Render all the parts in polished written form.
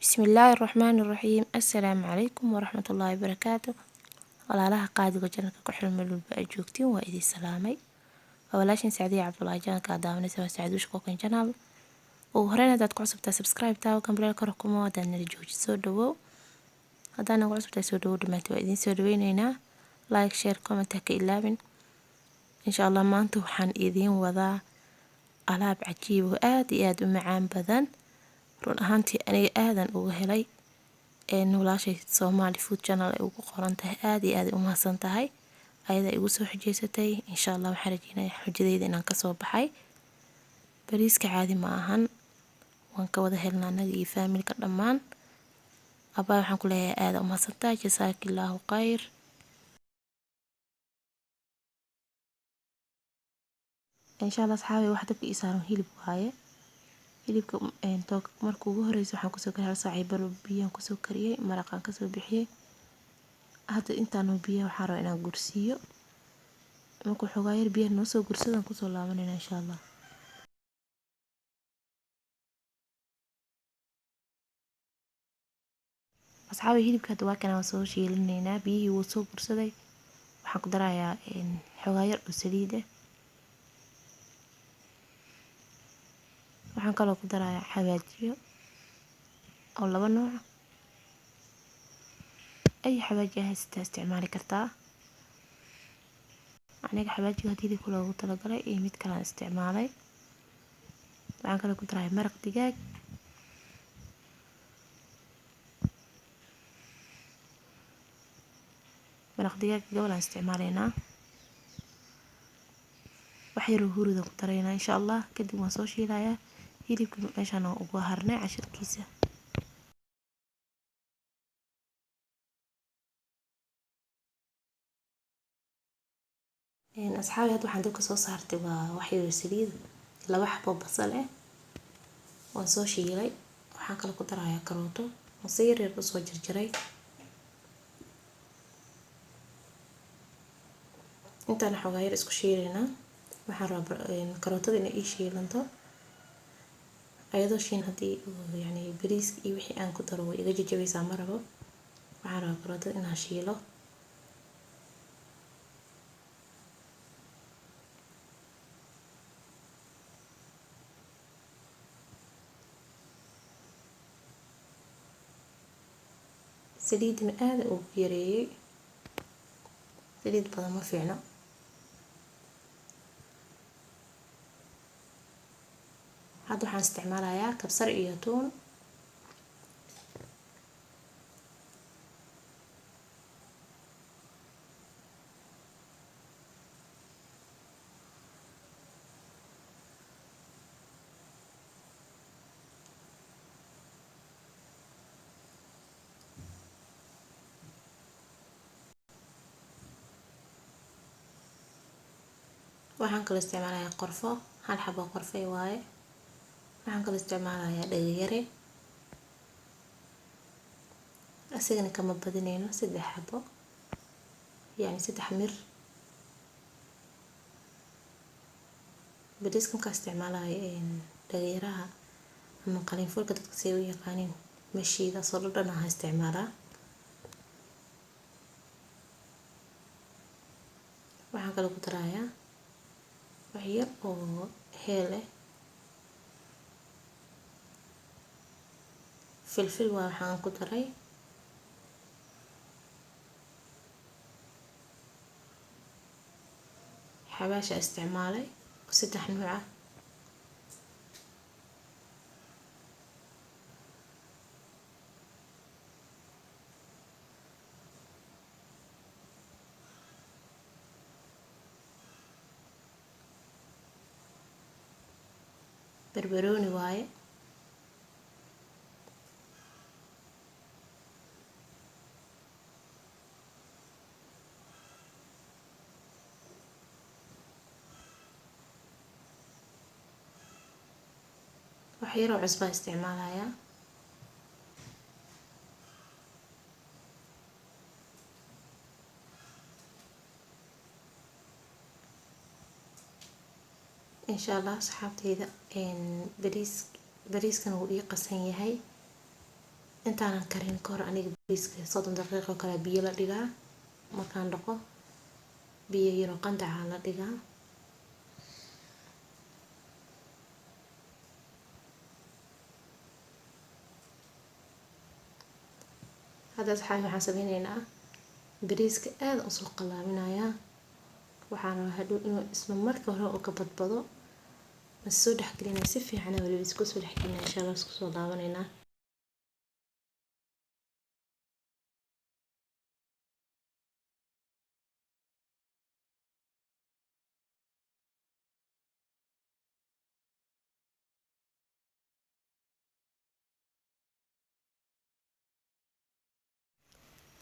بسم الله الرحمن الرحيم. السلام عليكم ورحمة الله وبركاته. walaalaha qaadiga janalka ku xiran meel walba ay joogtiin waa idin salaamay. waa walaashin Saadiya Cabdullaahi janalka aad daawanaysa waa Saadiush Cooking Channel. ugu horreyn haddaad ku cusubtaa subscribe taa kambaleel ka rukumo haddaad nala jooji soo dhawow. haddaad nagu cusubtaa soo dhawow dhammaantii waa idin soo dhaweynaynaa. like share comment ha ka ilaabin. insha allah maanta waxaan idiin wadaa alaab cajiib oo aad iyo aad u macaan badan. run ahaantii aniga aadan uga helay walaashay Somali Food Channel ay ugu qoran tahay aad iyo aad u mahadsan tahay ayada igu soo xijeysatay. insha allah waxaan rajeynayaa xujadeyda inaan ka soo baxay. bariiska caadi ma ahan, waan ka wada helnaa anaga iyo familka dhammaan. abaa waxaan ku leeyahay aad u mahadsan tahay, jazaakillaahu khayr. insha allah asxaabi wax dabka ii saaran hilib waaye. hilibka markuu ugu horeysa waxaan kusoo kariyay hal saac iyo bar biyaan kusoo kariyay, maraqaan kasoo bixiyay. hadda intaan biyo waxaan rabaa inaan gursiiyo. markuu xogaa yar biyaha noo soo gursadaan kusoo laabanayna insha allah. asxaabi hilibka hadda waa kana soo shiilinaynaa, biyihii wuu soo gursaday. waxaan ku darayaa xogaa yar oo saliid ah. waxaan kaloo ku darayaa xawaajiyo oo laba nooc ay xawaajiyo haysta isticmaali kartaa. aniga xawaajiga hadii ku loogu talagalay iyo mid kale aan isticmaalay. waxaan kaloo ku darayaa maraq digaag. maraq digaag gabal aan isticmaalaynaa. wax yar oo huruud ku daraynaa insha allah. kadib waan soo shiilayaa. hilibka meeshaan ugu harnay cashirkiisa. asxaabi hadda waxaan dabka soo saartay waa wax yar oo saliid, laba xabo basal ah waan soo shiilay. waxaan kaloo ku darayaa karooto oo si yar yar u soo jarjaray. intaan xogaa yar isku shiilaynaa. waxaan rabaa karootada inay ii shiilanto ayadoo shiin haddii yani bariis iyo wixii aan ku daro way iga jajabaysaa ma rabo. waxaan rabaa karootada inaan shiilo. saliidna aad ugu yareeyay, saliid badan ma fiicno. hadda waxaan isticmaalayaa kabsar iyo tuun. waxaan kaloo isticmaalayaa qorfo, hal xabo qorfo waaye. waxaan kaloo isticmaalayaa dhagayare, asigana kama badinayno, 3 xabo yani 3 mir. bariiska markaa isticmaalayo dhagayaraha ama qalinfulka dadka say u yaqaaniin mashiida soo dhan aha isticmaalaa. waxaan kaloo ku darayaa wax yar oo heel ah. filfil waa waxaan ku daray. xabaasha isticmaalay 3 nooc ah. barbarooni waaye. wax yar oo cusbo isticmaalayaa. insha allah asxaabteyda bariiskan wuu ii qasan yahay. intaanan karin ka hor aniga bariiska 30 daqiiqo kale biyo la dhigaa. Markaan dhaqo biyo yar oo qandac la dhigaa. Hadda asxaabi waxaan sameynaynaa bariiska aad u soo qalaaminayaa. waxaan hadhow inuu isla marka hore oo ka badbado ma soo dhaxgelinaa si fiican waliba isku soo dhaxgelinaa insha Allah isku soo laabanayna.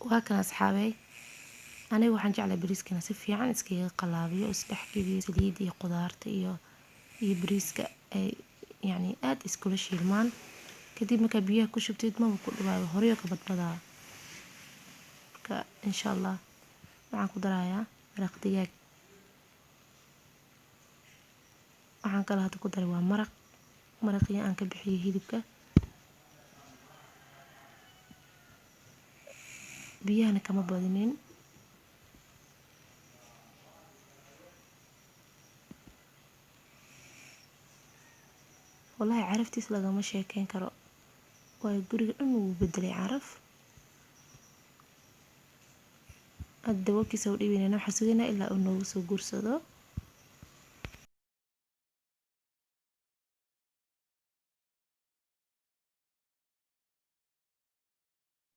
waa kan asxaabay aniga waxaan jeclahay bariiskana si fiican iskaga qalaabiyo isdhaxgeliyo saliid iyo qudaarta iyo bariiska ay yani aad iskula shiilmaan. kadib marka biyaha ku shubtid ma ku dhawaayo hore ka badbadaa. marka insha Allah waxaan ku darayaa maraq digaag. waxaan kala hadda ku daray waa maraqii aan ka bixiyay hilibka. biyahana kama badinin. wallahi caraftiis lagama sheekeyn karo. waayo guriga dhan wuu bedelay caraf. hadda daboolkiisa u dhiibinayna waxaan sugaynaa ilaa uu noogu soo guursado.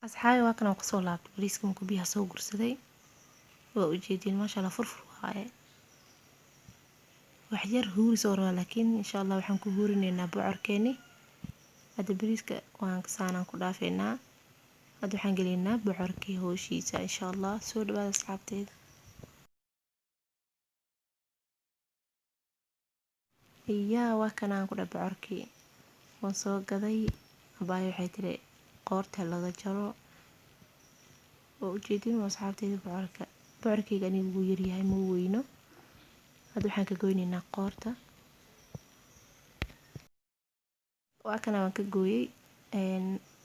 asxaabi waa kan aan kusoo laabtay bariiska markuu biyaha soo guursaday. waa ujeedin maasha Allah furfur waaye. wax yar huuris oo raba laakiin insha Allah waxaan ku huurinaynaa bocorkeeni. hadda bariiska waan saanaan ku dhaafeynaa. hadda waxaan gelinaynaa bocorkii hooshiisa insha Allah. soo dhawaada asxaabteeda. waa kan aan ku dhaaf bocorkii waan soo gaday. abaayo waxay tiri qoorta laga jaro. waa ujeedin asxaabteeda bocorkeyga anigu wuu yaryahay ma weyno. hadda waxaan ka goynaynaa qoorta. waa kan aan ka gooyay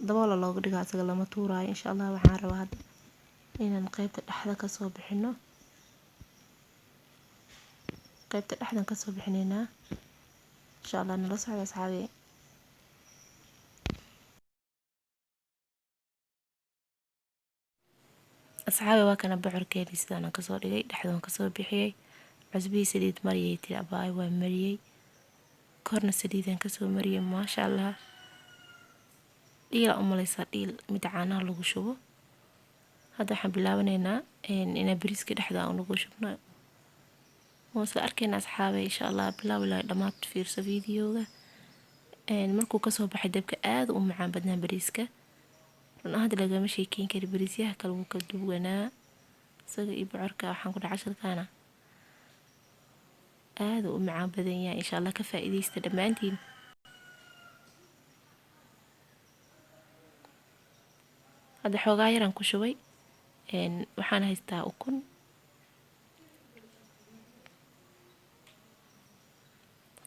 daboola looga dhigaa asaga lama tuuraayo insha Allah. waxaan rabaa hadda inaan qaybta dhexda ka soo bixino. qaybta dhexdan ka soo bixinaynaa insha Allah. nala socda asxaabi. asxaabi waa kana bocorkeeni sidaan ka soo dhigay dhexdan ka soo bixiyay. cusbihii saliid mariyay tiri abaay waa mariyay. korna saliidan ka soo mariyay maasha Allah. dhiil umalaysaa dhiil mid caanaha lagu shubo. hadda waxaan bilaabanaynaa inaan bariiska dhexda aan ugu shubno. waan isla arkaynaa asxaabi insha Allah. bilaab ilaa dhammaad fiirso fiidiyowga. markuu ka soo baxay dabka aad u macaan badnaa bariiska. run ahaantii lagama sheekeyn kari bariisyaha kale wuu ka duwanaa. isaga iyo bocorka waxaan ku dhaca casharkaana aad u macaan badan yahay insha Allah. ka faa'iideysta dhammaantiin. hadda xoogaa yaraan ku shubay. waxaan haystaa ukun.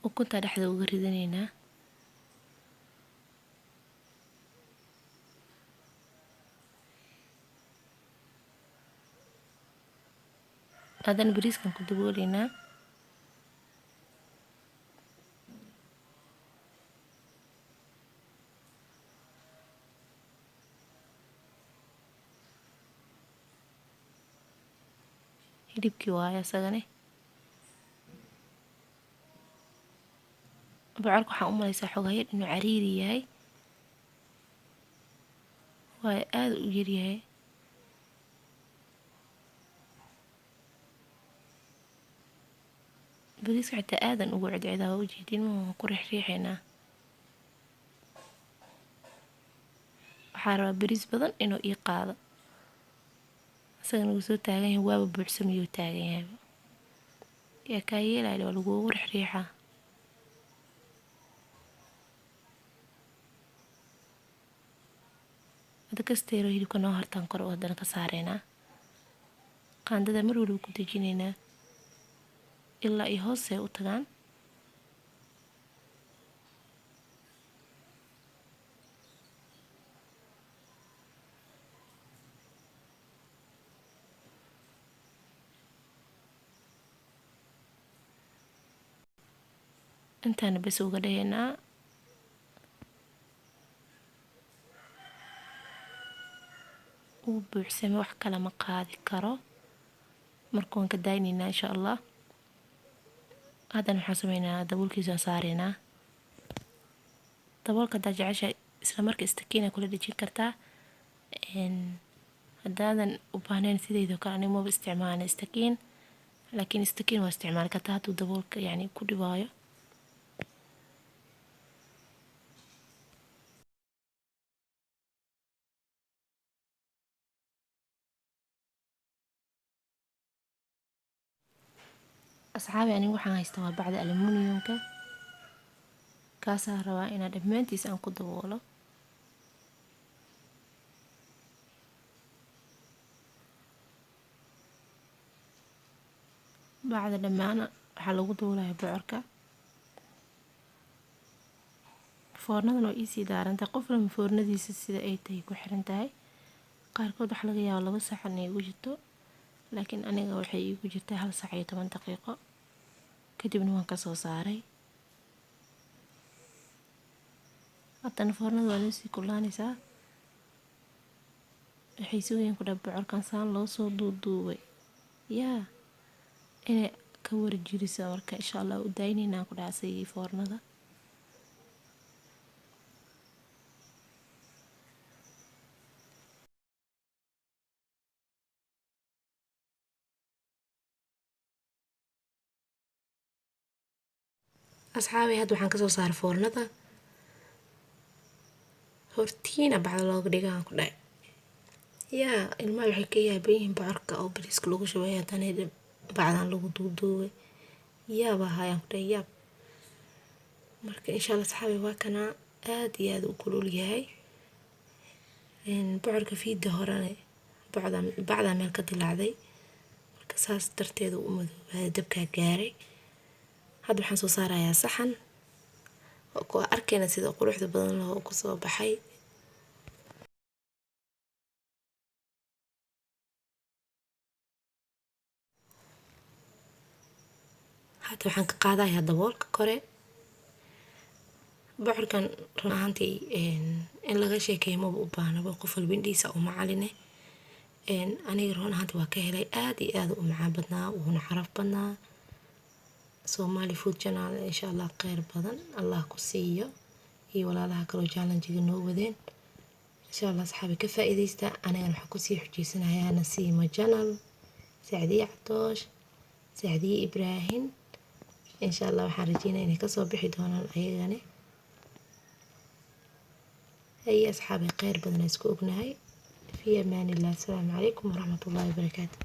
ukunta dhexda uga ridanaynaa. haddana bariiskan ku daboolaynaa. hilibkii waaye asagane. bocorka waxaan u malaysaa xoogaa yar inuu cariiri yahay. waayo aad u yaryahay. bariiska xitaa aadan ugu cedcedaa. waa ujeedin waan ku riixriixaynaa. waxaa rabaa bariis badan inuu ii qaado. isagana wuu soo taagan yahay waaba buuxsamiyuu taagan yahay. yaa kaa yeelaya waa lagugu riixriixaa. hadda kasteero hilibka noo hartaan kor oo haddana ka saareynaa. qaandada mar waliba ku dejinaynaa ilaa iyo hoos ay u tagaan. intaana bas uga dhahaynaa. uu buuxsame wax kale ma qaadi karo, marka waan ka daynaynaa insha allah. haddana waxaan sameynaa daboolkiisaan saareynaa. daboolka haddaad jeceshahay isla marka istakiina kula dhejin kartaa. haddaadan u baahnayn sideedoo kale aniga maba isticmaalin istakiin, laakiin istakiin waa isticmaali kartaa hadduu daboolka yacni ku dhibaayo. asxaabi aniga waxaan haystaa waa bacda aluminiumka, kaasaa rabaa inaan dhammaantiis aan ku daboolo. bacda dhammaan waxaa lagu daboolaya bocorka. foornadan oo iisii daarantahay, qof walba foornadiisa sida ay tahay ku xiran tahay. qaarkood waxaa laga yaabaa 2 sac inay igu jirto, laakiin aniga waxay igu jirtay 1 sac iyo 10 daqiiqo. kadibna waan kasoo saaray. haddana foornada waa lasii kulaanaysaa. waxay sugayaan ku dhaha bocorkan saan loo soo duuduubay yaa inay ka warjirisa. marka insha allah u daynaynaa ku dhaha asagii foornada. asxaabi hadda waxaan kasoo saaray foornada, hortiina bacda looga dhigaan ku dhahay. yaa ilmaha waxay ka yaaban yihiin bocorka oo bariiska lagu shubay haddana bacdan lagu duuduubay. yaaba hayaan ku dhahay yaab. marka insha allah asxaabi waa kana aad iyo aad u kulul yahay. bocorka fiida horene bacda meel ka dilaacday, marka saas darteed u madoobahay, dabkaa gaaray. hadda waxaan soo saarayaa saxan oo arkayna sida quruxda badan loo ku soo baxay. hadda waxaan ka qaadayaa daboolka kore. bocorkan run ahaantii in laga sheekeeyo maba u baahnaba, qof walba indhihiisa u macaline. aniga run ahaantii waa ka helay aad iyo aad u macaan badnaa, wuuna caraf badnaa. Somali Food Channel insha allah khayr badan allah ku siiyo, iyo walaalaha kaloo challenge-ga noo wadeen. insha allah asxaabi ka faa'iideysta. anigana waxaan kusii xujeysanayaa Nasiima Channel, Sacdiye Cabdoosh, Sacdiye Ibraahim. insha allah waxaan rajeynayaa inay kasoo bixi doonaan ayagana. hay asxaabi khayr badan isku ognahay. fi amaan illah. assalaamu calaykum waraxmatullaahi wabarakaatu.